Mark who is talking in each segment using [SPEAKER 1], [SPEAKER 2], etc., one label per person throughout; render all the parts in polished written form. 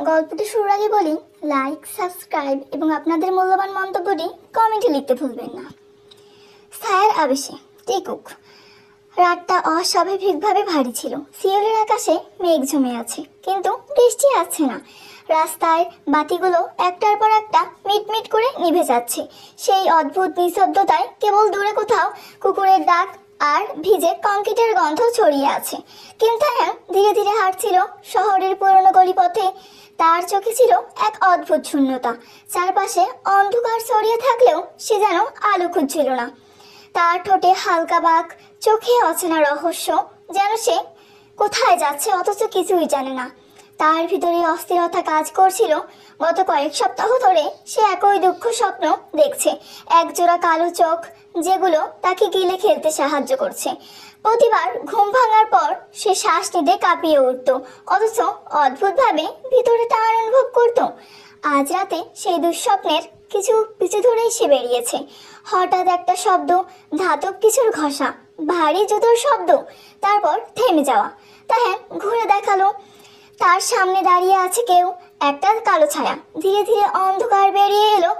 [SPEAKER 1] গল্পটি শুরুর আগে বলি, লাইক, সাবস্ক্রাইব এবং আপনাদের মূল্যবান মন্তব্যটি কমেন্টে লিখতে ভুলবেন না। ছায়ার আবেশে টিকুক। রাতটা অস্বাভাবিকভাবে ভারী ছিল। সিওলের আকাশে মেঘ জমে আছে, কিন্তু বৃষ্টি আসছে না। রাস্তায় বাতিগুলো একটার পর একটা মিটমিট করে নিভে যাচ্ছে। সেই অদ্ভুত নিঃশব্দতায় কেবল দূরে কোথাও কুকুরের ডাক আর ভিজে কংক্রিটের গন্ধ ছড়িয়ে আছে। কিন্তু হ্যাঁ, ধীরে ধীরে হাঁটছিল শহরের পুরনো গলিপথে। তার চোখে ছিল এক অদ্ভুত শূন্যতা। চারপাশে অন্ধকার ছড়িয়ে থাকলেও সে যেন আলো খুঁজছিল না। তার ঠোঁটে হালকা বাঁক, চোখে অচেনা রহস্য, যেন সে কোথায় যাচ্ছে অথচ কিছুই জানে না। তার ভিতরে অস্থিরতা কাজ করছিল। গত কয়েক সপ্তাহ ধরে সে একই দুঃখ স্বপ্ন দেখছে, একজোড়া কালো চোখ যেগুলো তাকে গিলে খেলতে সাহায্য করছে। প্রতিবার ঘুম ভাঙার পর সে শ্বাস নিতে কাঁপিয়ে উঠত, অথচ অদ্ভুতভাবে ভিতরে টান অনুভব করত। আজ রাতে সেই দুঃস্বপ্নের কিছু পিছু ধরেই সে বেরিয়েছে। হঠাৎ একটা শব্দ, ধাতব কিছুর ঘষা, ভারী জুতোর শব্দ, তারপর থেমে যাওয়া। হ্যাঁ, ঘুরে দেখালো তার সামনে দাঁড়িয়ে আছে কেউ, একটা কালো ছায়া। ধীরে ধীরে অন্ধকার বেরিয়ে এলো।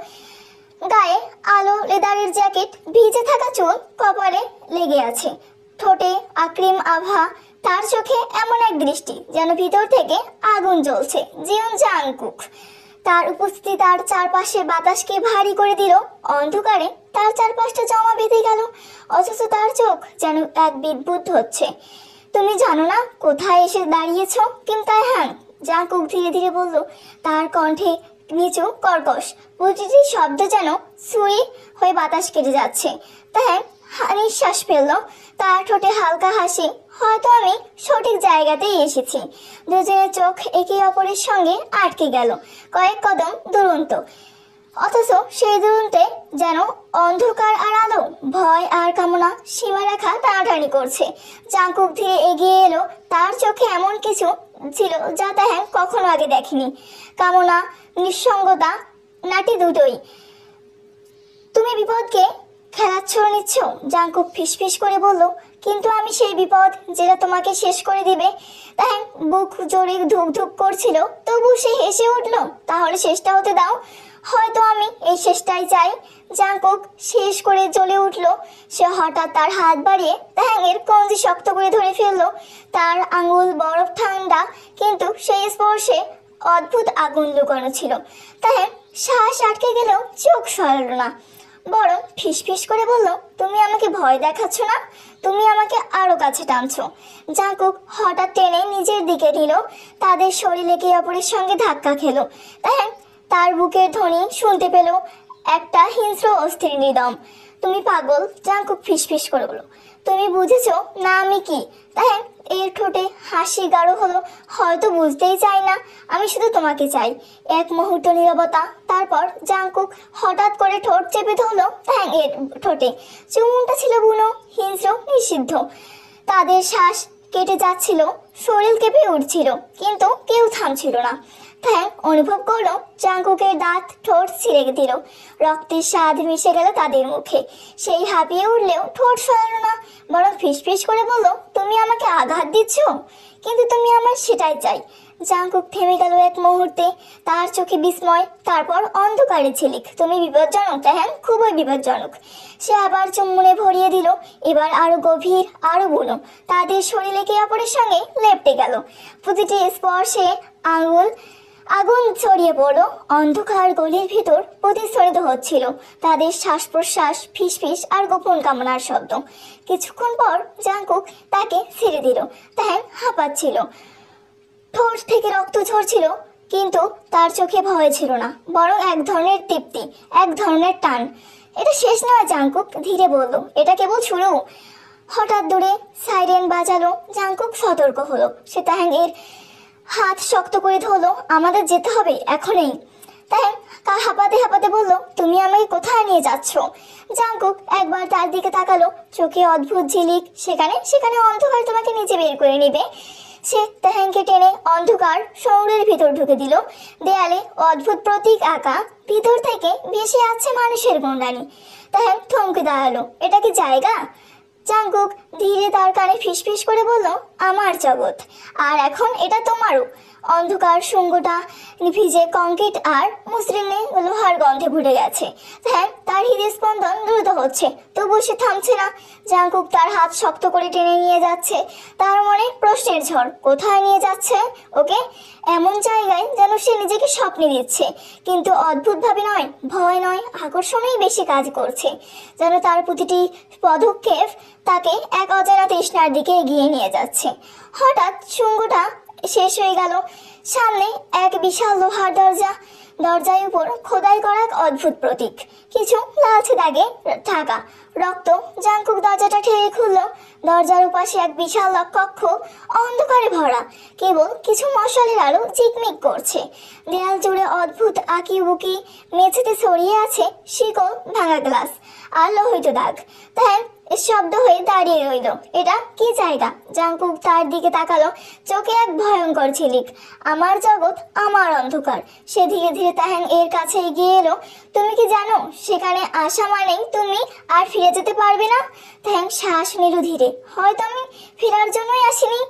[SPEAKER 1] গায়ে আলো লেদারের জ্যাকেট, ভিজে থাকা চুল কপালে লেগে আছে, ঠোঁটে আক্রিম আভা। তার চোখে এমন এক দৃষ্টি যেন ভিতর থেকে আগুন জ্বলছে। জিয়ন জাংকুক। তার উপস্থিতি তার চারপাশে বাতাসকে ভারী করে দিল। অন্ধকারে তার চারপাশটা জমা বেঁধে গেল, অথচ তার চোখ যেন এক বিদ্যুৎ হচ্ছে। তুমি জানো না কোথায় এসে দাঁড়িয়েছ? কিন্তু হ্যাঁ, জাংকুক ধীরে ধীরে বলল, তার কণ্ঠে নিচু কর্কশ। প্রতিটি শব্দ যেন ছুরি হয়ে বাতাস কেটে যাচ্ছে। তাই নিঃশ্বাস ফেলল। তার ঠোঁটে হালকা হাসি। হয়তো আমি সঠিক জায়গাতেই এসেছি। দুজনের চোখ একে অপরের সঙ্গে আটকে গেল কয়েক কদম দুরন্ত, অথচ সেই দুরন্তে যেন অন্ধকার আর আলো, ভয় আর কামনা সীমারেখা টানাটানি করছে। জাংকুক ধীরে এগিয়ে এলো। তার চোখে এমন কিছু ছিল যা তাহ্যাং কখনো আগে দেখেনি। কামনা, নিঃসঙ্গতা, নাটি দুটোই। তুমি বিপদকে খেলাচ্ছ নিচ্ছ, জাংকুক ফিসফিস করে বলল। কিন্তু আমি সেই বিপদ যেটা তোমাকে শেষ করে দিবে। তাই বুক জোরে ধুক ধুক করছিল, তবু সে হেসে উঠল। তাহলে শেষটা হতে দাও। হয়তো আমি এই শেষটাই চাই। জাংকুক শেষ করে জ্বলে উঠল। সে হঠাৎ তার হাত বাড়িয়ে তাহ্যাংয়ের কঞ্জি শক্ত করে ধরে ফেলল। তার আঙুল বরফ ঠান্ডা, কিন্তু সেই স্পর্শে অদ্ভুত আগুন লুকানো ছিল। তাহ্যাং শ্বাস আটকে গেলেও চোখ সরাল না, বরং ফিসফিস করে বলল, তুমি আমাকে ভয় দেখাচ্ছ না, তুমি আমাকে আরো কাছে টানছো। জাংকুক হঠাৎ টেনে নিজের দিকে নিল। তাদের শরীর একে অপরের সঙ্গে ধাক্কা খেলো। তার বুকের ধ্বনি শুনতে পেল, একটা হিংস্র অস্থির নিদম। তুমি পাগল, জাংকুক ফিসফিস করে বলল। তুমি বুঝেছো না আমি কি? তাই এর ঠোঁটে হাসি গাঢ় হলো। হয়তো বুঝতেই চাই না, আমি শুধু তোমাকে চাই। এক মুহূর্ত নীরবতা, তারপর জাংকুক হঠাৎ করে ঠোঁট চেপে ধরলো এর ঠোঁটে। চুমুনটা ছিল বুনো, হিংস্র, নিষিদ্ধ। তাদের শ্বাস কেটে যাচ্ছিল, শরীর কেঁপে উঠছিল, কিন্তু কেউ থামছিল না। থ্যাং অনুভব করলো জাংকুকের দাঁত ঠোঁট ছিঁড়ে দিল। রক্তের স্বাদ মিশে গেল তাদের মুখে। সেই হাঁপিয়ে উঠলেও ঠোঁট সরালো না, বরং ফিসফিস করে বলল, তুমি আমাকে আঘাত দিচ্ছ, কিন্তু তুমি আমার সেটাই চাই। জাংকুক থেমে গেল এক মুহূর্তে, তার চোখে বিস্ময়, তারপর অন্ধকারে ঝিলিক। তুমি বিপজ্জনক থ্যাং, খুবই বিপজ্জনক। সে আবার চুম্বনে ভরিয়ে দিল, এবার আরো গভীর, আরো বুনো। তাদের শরীর একে অপরের সঙ্গে লেপটে গেল। প্রতিটি স্পর্শে আগুন ছড়িয়ে পড়ল। অন্ধকার গলির ভিতর প্রতিধ্বনিত হচ্ছিল তাদের শ্বাস প্রশ্বাস, ফিসফিস আর গোপন কামনার শব্দ। কিছুক্ষণ পর জাংকুক তাকে ছেড়ে দিল। থ্যাং হাঁপাচ্ছিল, ঠোঁট থেকে রক্ত ঝরছিল, কিন্তু তার চোখে ভয় ছিল না, বরং এক ধরনের তৃপ্তি, এক ধরনের টান। এটা শেষ নয়, জাংকুক ধীরে বলল, এটা কেবল শুরু। হঠাৎ দূরে সাইরেন বাজালো। জাংকুক সতর্ক হলো। সে তাহ্যাংয়ের হাত শক্ত করে ধরলো। আমাদের যেতে হবে এখনই। তাই হাঁপাতে হাঁপাতে বলল, তুমি আমাকে কোথায় নিয়ে যাচ্ছ? জাংকুক একবার তার দিকে তাকালো, চোখে অদ্ভুত ঝিলিক। সেখানে সেখানে অন্ধকার তোমাকে নিচে বের করে নিবে। সে তাহ্যাংকে টেনে অন্ধকার শহরের ভিতর ঢুকে দিল। দেয়ালে অদ্ভুত প্রতীক আঁকা, ভিতর থেকে ভেসে আসছে মানুষের গুণগানি। তাহ্যাং থমকে দাঁড়ালো। এটা কি জায়গা? জাংকুক ধীরে তার কানে ফিসফিস করে বলল, আমার জগৎ, আর এখন এটা তোমারও। অন্ধকার শুঙ্গটা ভিজে কংক্রিট আর মসৃণে লোহার গন্ধে ভরে গেছে। হ্যাঁ, তার হৃদস্পন্দন দ্রুত হচ্ছে, তবু সে থামছে না। জাংকুক তার হাত শক্ত করে টেনে নিয়ে যাচ্ছে। তার মনে প্রশ্নের ঝড়। কোথায় নিয়ে যাচ্ছে ওকে? এমন জায়গায় যেন সে নিজেকে স্বপ্নে দিচ্ছে, কিন্তু অদ্ভুতভাবে নয়, ভয় নয়, আকর্ষণেই বেশি কাজ করছে। যেন তার প্রতিটি পদক্ষেপ তাকে এক অজানা তৃষ্ণার দিকে এগিয়ে নিয়ে যাচ্ছে। হঠাৎ শুঙ্গটা শেষ হয়ে গেল। সামনে এক বিশাল লোহার দরজা, দরজার উপর খোদাই করা এক অদ্ভুত প্রতীক, কিছু লালচে দাগে ঢাকা। রক্ত। জাংকুক দরজাটা ঠেলে খুলল। দরজার উপাশে এক বিশাল কক্ষ, অন্ধকারে ভরা, কেবল কিছু মশালের আলো চিকমিক করছে। দেয়াল জুড়ে অদ্ভুত আঁকিবুকি, মেঝেতে ছড়িয়ে আছে শিকল, ভাঙা গ্লাস আর লোহিত দাগ। তাই শব্দ হয়ে দাঁড়িয়ে রইল। এটা কি জায়গা? জাংকুক তার দিকে তাকালো, চোখে এক ভয়ঙ্কর ঝিলিক। আমার জগৎ, আমার অন্ধকার। সে ধীরে ধীরে তাহেন এর কাছে এগিয়ে এলো। তুমি কি জানো, সেখানে আসা মানেই তুমি আর ফিরে যেতে পারবে না? তাহেন শ্বাস নিল ধীরে। হয়তো আমি ফেরার জন্যই আসিনি।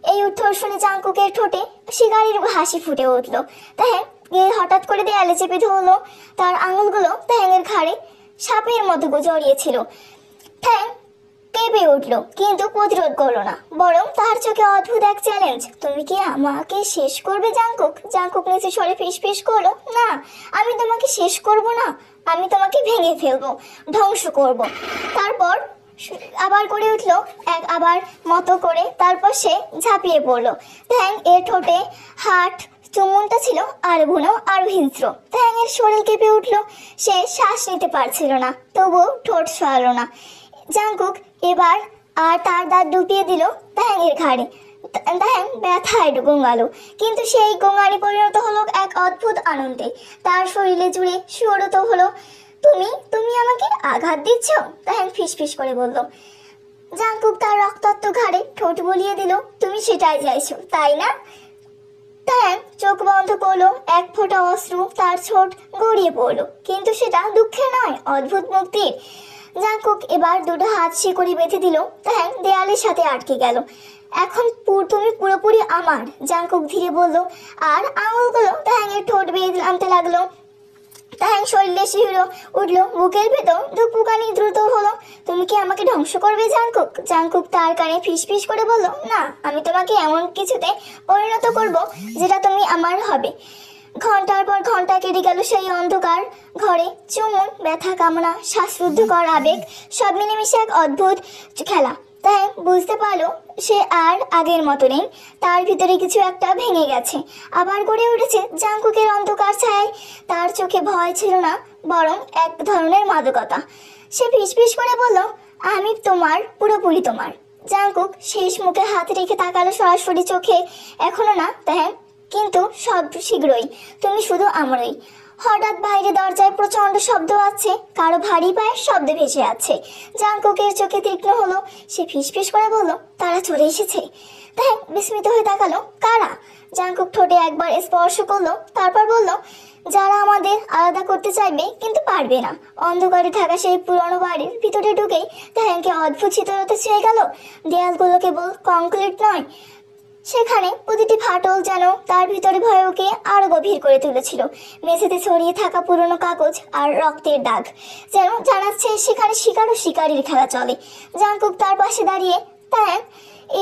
[SPEAKER 1] এই উত্তর শুনে জাংকুকের ঠোঁটে শিকারীর হাসি ফুটে উঠল। তাহেন হঠাৎ করে দেয়ালে চেপে ধরলো। তার আঙুলগুলো তাহেনের ঘাড়ে সাপের মতো জড়িয়েছিল। ঠ্যাং কেঁপে উঠল, কিন্তু প্রতিরোধ করলো না, বরং তার চোখে অদ্ভুত এক চ্যালেঞ্জ। তুমি কি আমাকে শেষ করবে জাংকুক? জাংকুক নিচে সরে ফিসফিস করলো, না, আমি তোমাকে শেষ করব না, আমি তোমাকে ভেঙে ফেলবো, ধ্বংস করব। তারপর আবার করে উঠলো এক আবার মতো করে। তারপর সে ঝাঁপিয়ে পড়লো। ঠ্যাং এর ঠোঁটে হাট চুমুনটা ছিল আরো ঘন আরো হিংস্র। ঠ্যাংয়ের শরীর কেঁপে উঠলো। সে শ্বাস নিতে পারছিল না, তবু ঠোঁট সরালো না। জাংকুক এবার আর তার দাঁত ডুবিয়ে দিল তাহ্যাংয়ের ঘাড়ে। তাহ্যাং ব্যথায় গোঙালো, কিন্তু সেই গোঙানি পরিণত হলো এক অদ্ভুত আনন্দে। তার শরীরে জুড়ে শিহরিত হলো। তুমি তুমি আমাকে আঘাত দিচ্ছ? তাহ্যাং ফিসফিস করে বলল। জাংকুক তার রক্তাক্ত ঘাড়ে ঠোঁট বলিয়ে দিল। তুমি সেটাই চাইছো, তাই না? তাহ্যাং চোখ বন্ধ করলো। এক ফোঁটা অশ্রু তার ঠোঁট গড়িয়ে পড়লো, কিন্তু সেটা দুঃখের নয়, অদ্ভুত মুক্তির। জাংকুক এবার দুটো হাত শিকড়ি বেঁধে দিল। তাহ্যাং দেয়ালের সাথে আটকে গেল। এখন তুমি পুরোপুরি আমার, জাংকুক ধীরে বলল, আর আঙুলগুলো তাহ্যাংয়ের ঠোঁট বেয়ে আনতে লাগলো। তাহ্যাং শরীরে শিহরে উঠল, বুকের ভেতর ধুকপুকানি দ্রুত হলো। তুমি কি আমাকে ধ্বংস করবে জাংকুক? জাংকুক তার কানে ফিসফিস করে বলল, না, আমি তোমাকে এমন কিছুতে পরিণত করব যেটা তুমি আমার হবে। ঘন্টার পর ঘন্টা কেটে গেল সেই অন্ধকার ঘরে। চুমুন, ব্যথা, কামনা, শ্বাসরুদ্ধকর আবেগ সব মিলেমিশে এক অদ্ভুত খেলা। তাই বুঝতে পারলো সে আর আগের মতো নেই। তার ভিতরে কিছু একটা ভেঙে গেছে, আবার গড়ে উঠেছে জাংকুকের অন্ধকার ছায়ায়। তার চোখে ভয় ছিল না, বরং এক ধরনের মাদকতা। সে ফিসফিস করে বলল, আমি তোমার, পুরোপুরি তোমার। জাংকুক শেষ মুখে হাত রেখে তাকালো সরাসরি চোখে। এখনো না তাই, কিন্তু সব শীঘ্রই। তুমি শুধু আমারই। হঠাৎ বাইরে দরজায় প্রচন্ড শব্দ আছে, কারো ভারী পায়ের শব্দ ভেসে আছে। জাংকুকের চোখে তীক্ষ্ণ হলো। সে ফিসফিস করে বলল, তারা চলে এসেছে। তাই বিস্মিত হয়ে তাকালো, কারা? জাংকুক ঠোঁটে একবার স্পর্শ করলো, তারপর বলল, যারা আমাদের আলাদা করতে চাইবে কিন্তু পারবে না। অন্ধকারে থাকা সেই পুরনো বাড়ির ভিতরে ঢুকেই তাহ্যাংকে অদ্ভুত শীতলতা ছুঁয়ে গেল। দেয়ালগুলো কেবল কংক্রিট নয়, সেখানে প্রতিটি ফাটল যেন তার ভিতরে ভয়কে আরো গভীর করে তুলেছিল। মেঝেতে ছড়িয়ে থাকা পুরনো কাগজ আর রক্তের দাগ যেন জানাচ্ছে সেখানে শিকার ও শিকারীর খেলা চলে। জাংকুক তার পাশে দাঁড়িয়ে তাহ্যাং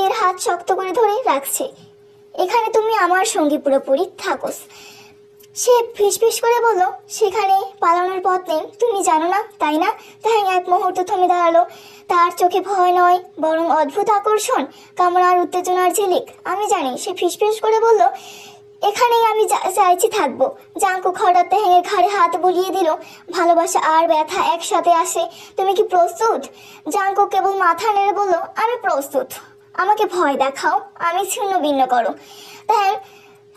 [SPEAKER 1] এর হাত শক্ত করে ধরে রাখছে। এখানে তুমি আমার সঙ্গী, পুরোপুরি থাকোস। সে ফিসফিস করে বলল, সেখানে পালানোর পথ নেই, তুমি জানো না, তাই না? তাহ্যাং এক মুহূর্ত থমে দাঁড়ালো। তার চোখে ভয় নয়, বরং অদ্ভুত আকর্ষণ, কামনার উত্তেজনার ঝিলিক। আমি জানি। সে ফিসফিস করে বলল, এখানেই আমি চাইছি থাকবো। জাংকুক হঠাৎ তাহ্যাংয়ের ঘাড়ে হাত বুলিয়ে দিল। ভালোবাসা আর ব্যথা একসাথে আসে। তুমি কি প্রস্তুত? জাংকুক কেবল মাথা নেড়ে বলল, আমি প্রস্তুত। আমাকে ভয় দেখাও, আমি ছিন্ন ভিন্ন করো।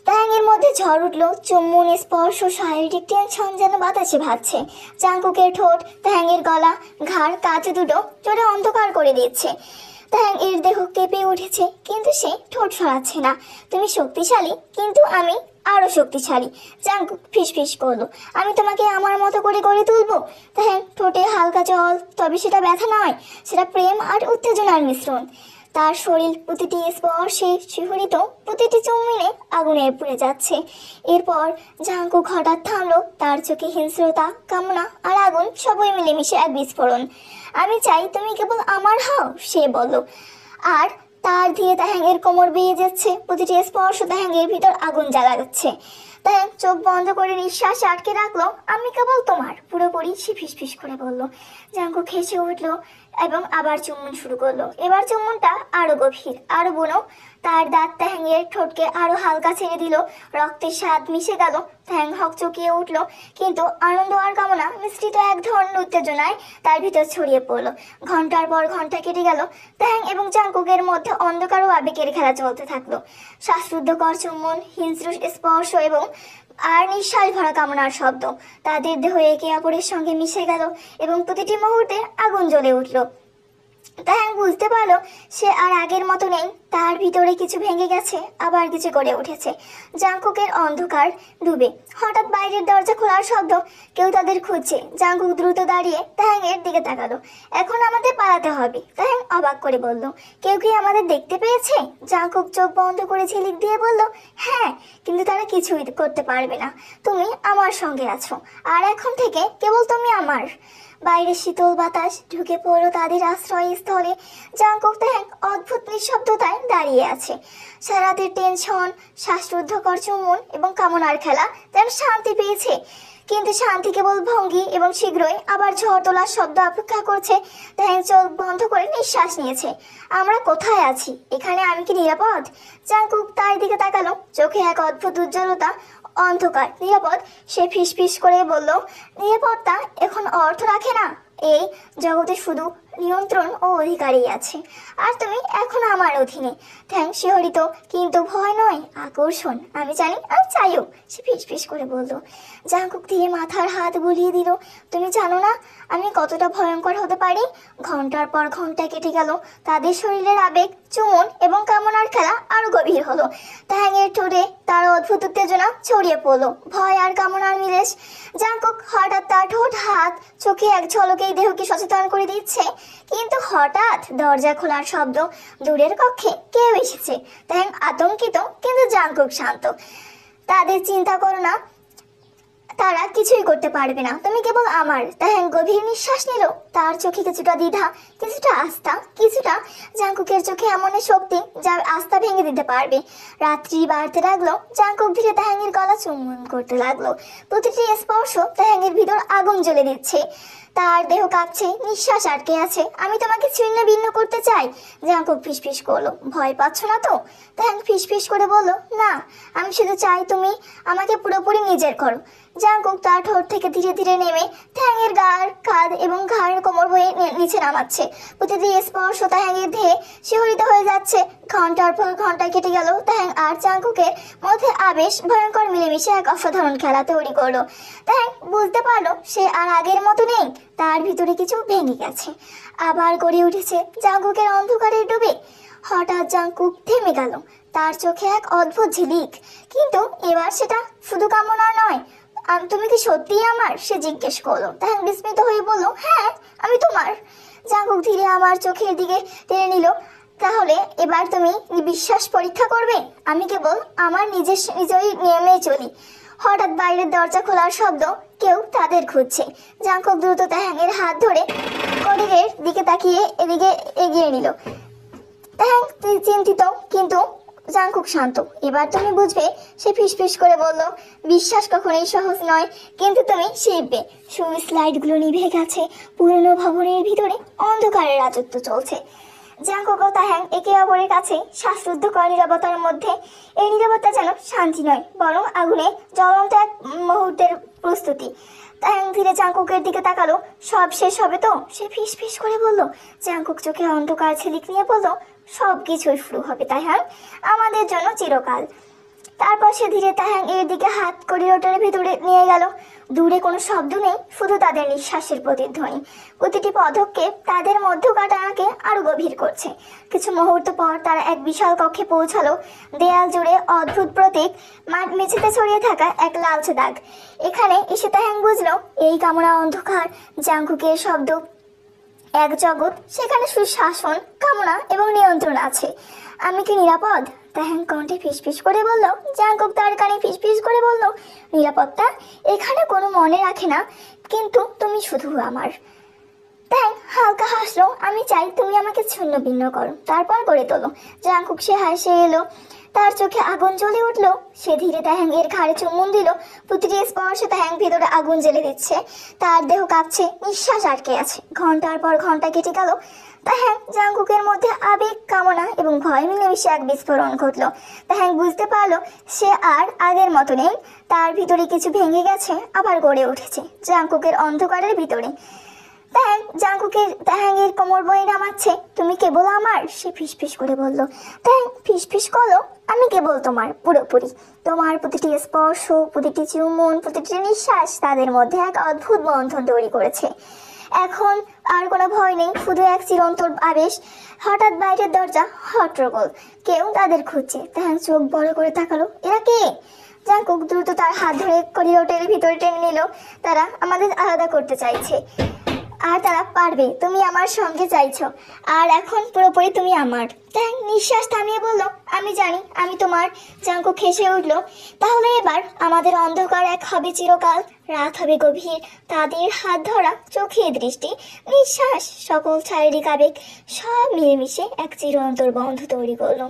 [SPEAKER 1] তাহ্যাংয়ের মধ্যে ঝড় উঠল। চুম্বন, স্পর্শ, শারীরিক টেনশন যেন বাতাসে ভাসছে। জাংকুকের ঠোঁট, তাহ্যাংয়ের গলা, ঘাড়, কাঁচ দুটো জোরে অন্ধকার করে দিচ্ছে। তাহ্যাং এর দেহ কেঁপে উঠেছে, কিন্তু সে ঠোঁট সরাচ্ছে না। তুমি শক্তিশালী, কিন্তু আমি আরো শক্তিশালী। জাংকুক ফিসফিস করলো, আমি তোমাকে আমার মতো করে গড়ে তুলবো। তাহ্যাং ঠোঁটে হালকা জল, তবে সেটা ব্যথা নয়, সেটা প্রেম আর উত্তেজনার মিশ্রণ। তার শরীর প্রতিটি স্পর্শে শিহরিত, প্রতিটি চুম্বনে আগুনে পুড়ে যাচ্ছে। এরপর জাঙ্কুক হঠাৎ থামলো, তার চোখে হিংস্রতা, কামনা আর আগুন সবই মিলেমিশে এক বিস্ফোরণ। আমি চাই তুমি কেবল আমার হও, সে বলল। আর তার ধীরে তাহাঙ্গের কোমর বেয়ে যাচ্ছে, প্রতিটি স্পর্শ তাহাঙ্গের ভিতর আগুন জ্বালাচ্ছে। তাহাং চোখ বন্ধ করে নিঃশ্বাস আটকে রাখলো। আমি কেবল তোমার, পুরোপুরি, সে ফিসফিস করে বলল। জাঙ্কুক হেসে উঠলো এবং আবার চুম্বন শুরু করলো। এবার চুম্বনটা আরো গভীর, আরো বুনো। তার দাঁত তাহাঙ্গের ঠোঁটকে আরো হালকা ছেড়ে দিল। রক্তের স্বাদ মিশে গেল। তাহাং হকচকিয়ে উঠলো, কিন্তু আনন্দ আর কামনা মিশ্রিত এক ধরনের উত্তেজনায় তার ভিতর ছড়িয়ে পড়লো। ঘন্টার পর ঘন্টা কেটে গেল। তাহাং এবং জাঙ্কুকের মধ্যে অন্ধকার ও আবেগের খেলা চলতে থাকলো। শ্বাসরুদ্ধকর চুম্বন, হিংস্র স্পর্শ এবং আর নিঃশ্বাস ভরা কামনার শব্দ। তাদের দেহ একে অপরের সঙ্গে মিশে গেল এবং প্রতিটি মুহূর্তে আগুন জ্বলে উঠল। তাহাং বুঝতে পারলো সে আর আগের মতো নেই। তার ভিতরে কিছু ভেঙে গেছে, আবার কিছু গড়ে উঠেছে। জাঙ্কুকের অন্ধকার ডুবে হঠাৎ বাইরের দরজা খোলার শব্দ। কেউ তাদের খুঁজছে। জাঙ্কুক দ্রুত দাঁড়িয়ে তাহাংয়ের দিকে তাকালো। এখন আমাদের পালাতে হবে, তাহাং অবাক করে বলল। কেউ কি আমাদের দেখতে পেয়েছে? জাঙ্কুক চোখ বন্ধ করে ঝিলিক দিয়ে বলল, হ্যাঁ, কিন্তু তারা কিছুই করতে পারবে না। তুমি আমার সঙ্গে আছো, আর এখন থেকে কেবল তুমি আমার। বাইরে শীতল বাতাস ঢুকে পড়লো তাদের আশ্রয়স্থলে। জাঙ্কুক তাহাং অদ্ভুত নিঃশব্দতায় দাঁড়িয়ে আছে। সারাতের টেনশন, শ্বাসরুদ্ধকর চুম্বন এবং কামনার খেলা যেন শান্তি পেয়েছে। কিন্তু শান্তি কেবল ভঙ্গি এবং শীঘ্রই আবার ঝড় তোলার শব্দ অপেক্ষা করছে। তাহাং চোখ বন্ধ করে নিঃশ্বাস নিয়েছে। আমরা কোথায় আছি? এখানে আমি কি নিরাপদ? জাঙ্কুক তার দিকে তাকালো, চোখে এক অদ্ভুত উজ্জ্বলতা। অন্ধকার, নিরাপদ? সে ফিসফিস করে বলল, নিরাপত্তা এখন অর্থ রাখে না। এই জগতে শুধু নিয়ন্ত্রণ ও অধিকারই আছে, আর তুমি এখন আমার অধীনে। ঠ্যাং শিহরিত, কিন্তু ভয় নয়, আকর্ষণ। আমি জানি, আমি চাইও, সে ফিসফিস করে বলল। জাঙ্কুক দিয়ে মাথার হাত বুলিয়ে দিল। তুমি জানো না আমি কতটা ভয়ঙ্কর হতে পারি? ঘন্টার পর ঘন্টা কেটে গেল। তাদের শরীরের আবেগ, চুমন এবং কামনার খেলা আরো গভীর হলো। তাহাংয়ের ঠোঁটে তার অদ্ভুত উত্তেজনা ছড়িয়ে পড়লো, ভয় আর কামনার মিলেশ। জাঙ্কুক হঠাৎ তার ঠোঁট, হাত, চোখে এক ঝলকেই দেহকে সচেতন করে দিচ্ছে। কিন্তু হঠাৎ দরজা খোলার শব্দ। দূরের কক্ষে কেউ এসেছে। তাহাং আতঙ্কিত, কিন্তু জাঙ্কুক শান্ত। তাদের চিন্তা করো না, তারা কিছুই করতে পারবে না, তুমি কেবল আমার। তাহাং গভীর নিঃশ্বাস নিল। তার চোখে কিছুটা দ্বিধা, কিছুটা আস্থা, কিছুটা। জাঙ্কুকের চোখে এমন শক্তি যা আস্থা ভেঙে দিতে পারবে। রাত্রি বাড়তে লাগলো। জাঙ্কুক ধীরে তাহাংয়ের গলা চুম্বন করতে লাগলো। প্রতিটি স্পর্শ তাহাংয়ের ভিতর আগুন জ্বলে দিচ্ছে। তার দেহ কাঁপছে, নিঃশ্বাস আটকে আছে। আমি তোমাকে ছিন্ন ভিন্ন করতে চাই। জাঙ্কুক ফিসফিস করলো। ভয় পাচ্ছ না তো? তাহাং ফিসফিস করে বলল, না, আমি শুধু চাই তুমি আমাকে পুরোপুরি নিজের করো। জাঙ্কুক তার ঠোঁট থেকে ধীরে ধীরে নেমে তাহাংয়ের গাড়, কাঁধ এবং ঘাড়ের কোমর বয়ে নিচে নামাচ্ছে। প্রতিটি স্পর্শ তাহাংয়ের দেহে শিহরিত হয়ে যাচ্ছে। ঘন্টার পর ঘন্টা কেটে গেল। তাহাং আর জাঙ্কুকের মধ্যে আবেশ ভয়ঙ্কর মিলেমিশে এক অসাধারণ খেলা তৈরি করলো। তাহাং বুঝতে পারলো সে আর আগের মতো নেই। তার ভিতরে কিছু ভেঙে গেছে, আবার গড়ে উঠেছে। জাঙ্কুকের অন্ধকারে ডুবে হঠাৎ জাঙ্কুক থেমে গেল। তার চোখে এক অদ্ভুত ঝিলিক, কিন্তু এবার সেটা শুধু কামনা নয়। তুমি কি সত্যিই আমার? সে জিজ্ঞেস করলো। তাহাং বিস্মিত হয়ে বলল, হ্যাঁ, আমি তোমার। জাঙ্কুক ধীরে আমার চোখের দিকে টেনে নিল। তাহলে এবার তুমি বিশ্বাস পরীক্ষা করবে? আমি কেবল আমার নিজেই নিয়মে চলি। হঠাৎ বাইরের দরজা খোলার শব্দ। কেউ তাদের খুঁজছে। জাঙ্কুক দ্রুত তাহাংয়ের হাত ধরে করিডোরের দিকে তাকিয়ে এদিকে এগিয়ে নিল। তাহাং চিন্তিত, কিন্তু জাঙ্কুক শান্ত। এবার তুমি বুঝবে, সে ফিসফিস করে বলল। বিশ্বাস কখনোই সহজ নয়, কিন্তু তুমি শিখবে। সুইচ লাইটগুলো নিভে গেছে। পুরনো ভবনের ভিতরে অন্ধকারের রাজত্ব চলছে। জাঙ্কুক ও তাহাং একে অপরের কাছে শ্বাসরুদ্ধকর নীরবতার মধ্যে। এই নীরবতা যেন শান্তি নয়, বরং আগুনে জ্বলন্ত এক মুহূর্তের প্রস্তুতি। তাহাং ধীরে জাঙ্কুকের দিকে তাকালো। সব শেষ হবে তো? সে ফিসফিস করে বলল। জাঙ্কুক চোখে অন্ধকার ঝিলিক নিয়ে বলল, সব কিছুই শুরু হবে তাহাং, আমাদের জন্য চিরকাল। তারপর সে ধীরে তাহাং এর দিকে হাত করিডোরের ভিতরে নিয়ে গেল। দূরে কোনো শব্দ নেই, শুধু তাদের নিঃশ্বাসের প্রতিধ্বনি। প্রতিটি পদক্ষেপ তাদের মধ্যকাটাকে আরো গভীর করছে। কিছু মুহূর্ত পর তারা এক বিশাল কক্ষে পৌঁছালো। দেয়াল জুড়ে অদ্ভুত প্রতীক, মেঝেতে ছড়িয়ে থাকা এক লালচে দাগ। এখানে এসে তাহাং বুঝলো এই কামনা অন্ধকার। জাঙ্কুকের শব্দ এক জগৎ, সেখানে সুশাসন, কামনা এবং নিয়ন্ত্রণ আছে। আমি কি নিরাপদ? তাহ্যাং কণ্ঠে ফিসফিস করে বলল। জাংকুক তার কানে ফিসফিস করে বলল, নিরাপত্তা এখানে কোনো মনে রাখে না, কিন্তু তুমি শুধু আমার। তাহ্যাং হালকা হাসলো। আমি চাই তুমি আমাকে ছিন্ন ভিন্ন করো, তারপর গড়ে তোলো। জাংকুক সে হাসে এলো, তার চোখে আগুন জ্বলে উঠলো। সে ধীরে তাহ্যাংয়ের ঘাড়ে চুম্বন দিল। প্রতিটি স্পর্শে তাহ্যাং ভিতরে আগুন জ্বেলে দিচ্ছে। তার দেহ কাঁপছে, নিঃশ্বাস আটকে আছে। ঘন্টার পর ঘন্টা কেটে গেল। তাহ্যাং জাংকুকের মধ্যে আবেগ, কামনা এবং ভয় মিলেমিশে এক বিস্ফোরণ ঘটলো। তাহ্যাং বুঝতে পারলো সে আর আগের মতো নেই। তার ভিতরে কিছু ভেঙে গেছে, আবার গড়ে উঠেছে জাংকুকের অন্ধকারের ভিতরে। তাহ্যাংয়ের কোমর বয়ে নামাচ্ছে। তুমি কেবল আমার, সে ফিসফিস করে বলল। তাহ্যাং ফিসফিস করলো, আমি কেবল তোমার, পুরোপুরি। তোমার প্রতিটি স্পর্শ, প্রতিটি চুম্বন, প্রতিটি নিঃশ্বাস তাদের মধ্যে এক অদ্ভুত বন্ধন তৈরি করেছে। এখন আর কোনো ভয় নেই, শুধু এক চিরন্তর আবেশ। হঠাৎ বাইরের দরজা হট্টগোল, কেউ তাদের খুঁজছে। তাহ্যাং চোখ বড় করে তাকালো। এরা কে? জাংকুক দ্রুত তার হাত ধরে করিডোরের ভিতরে টেনে নিল। তারা আমাদের আলাদা করতে চাইছে, আর তারা পারবে। তুমি আমার সঙ্গে চাইছো, আর এখন পুরোপুরি তুমি আমার। তাহ্যাং নিঃশ্বাস থামিয়ে বলল, আমি জানি আমি তোমার। জাংকুক হেসে উঠল। তাহলে এবার আমাদের অন্ধকার এক হবে চিরকাল, রাত হবে গভীর। তাদের হাত ধরা, চোখে দৃষ্টি, নিঃশ্বাস, সকল শারীরিক আবেগ সব মিলেমিশে এক চিরন্তর বন্ধ তৈরি করলো।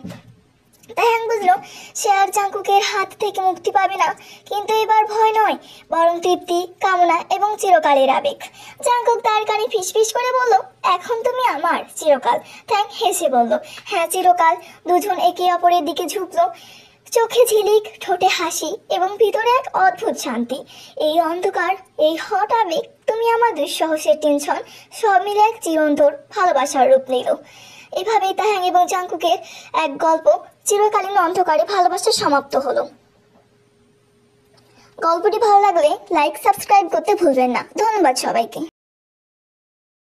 [SPEAKER 1] তাহ্যাং বুঝলো সে আর জাংকুকের হাত থেকে মুক্তি পাবে না, কিন্তু এবার ভয় নয়, বরং তৃপ্তি, কামনা এবং চিরকালের আবেগ। জাংকুক তার কানে ফিসফিস করে বলল, এখন তুমি আমার, চিরকাল। তাহ্যাং হেসে বলল, হ্যাঁ চিরকাল। দুজন একে অপরের দিকে ঝুঁকলো, চোখে ঝিলিক, ঠোঁটে হাসি এবং ভিতরে এক অদ্ভুত শান্তি। এই অন্ধকার, এই হট আবেগ, তুমি আমার দুঃসাহসের টেনশন, সব মিলে এক চিরন্তর ভালোবাসার রূপ নিল। এভাবেই তাহ্যাং এবং জাংকুকের এক গল্প চিরকালীন অন্ধকারে ভালোবাসা সমাপ্ত হলো। গল্পটি ভালো লাগলে লাইক, সাবস্ক্রাইব করতে ভুলবেন না। ধন্যবাদ সবাইকে।